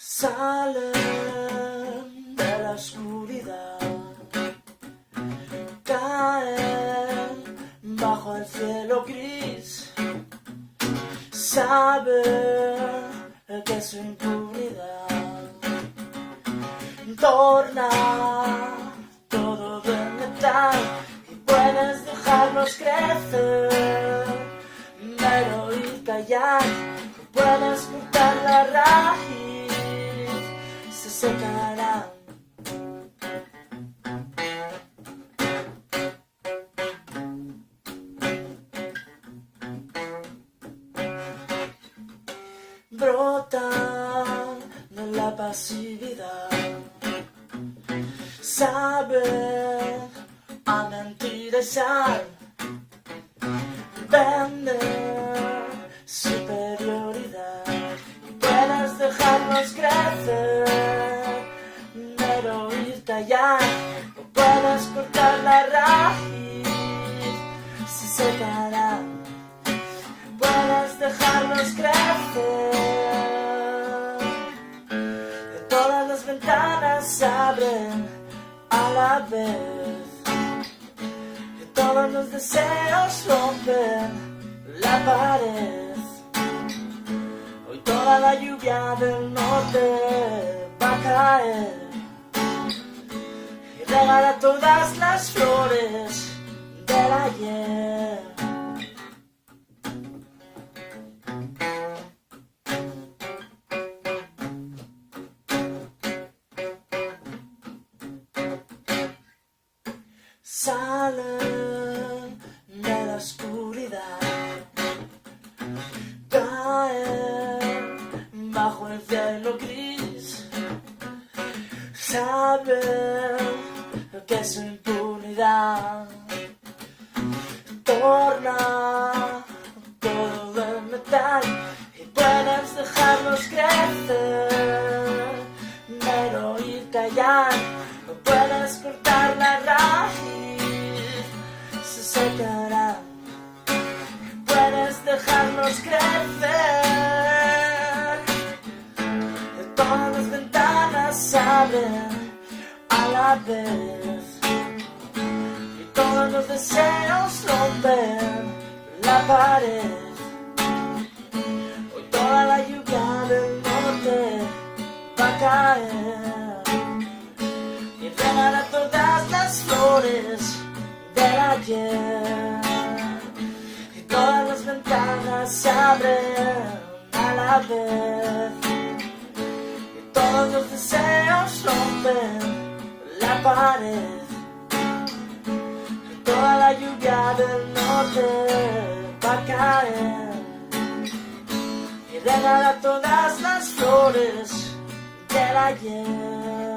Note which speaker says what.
Speaker 1: Salen de la oscuridad, caen bajo el cielo gris, saben que su impunidad torna todo de metal y puedes dejarlos crecer, pero y callar, puedes cortar la raíz, se secarán. Brotan de la pasividad, saben a mentira y sal, venden superioridad y puedes dejarlos crecer, pero ir callar, o puedes cortar la raíz, se secarán. Puedes dejarlos crecer, que todas las ventanas se abren a la vez, que todos los deseos rompen la pared. Hoy toda la lluvia del norte va a caer y regala todas las flores del ayer. Salen de la oscuridad, caen bajo el cielo gris, saben que su impunidad torna todo de metal y puedes dejarlos crecer, pero ir callar, no puedes cortar la raíz, se secará. Puedes dejarlos crecer, que todas las ventanas se abren a la vez y todos los deseos rompen la pared. Hoy toda la lluvia del norte va a caer y regala todas las flores del ayer. Y todas las ventanas se abren a la vez y todos los deseos rompen la pared. Y toda la lluvia del norte va a caer y regala todas las flores del ayer.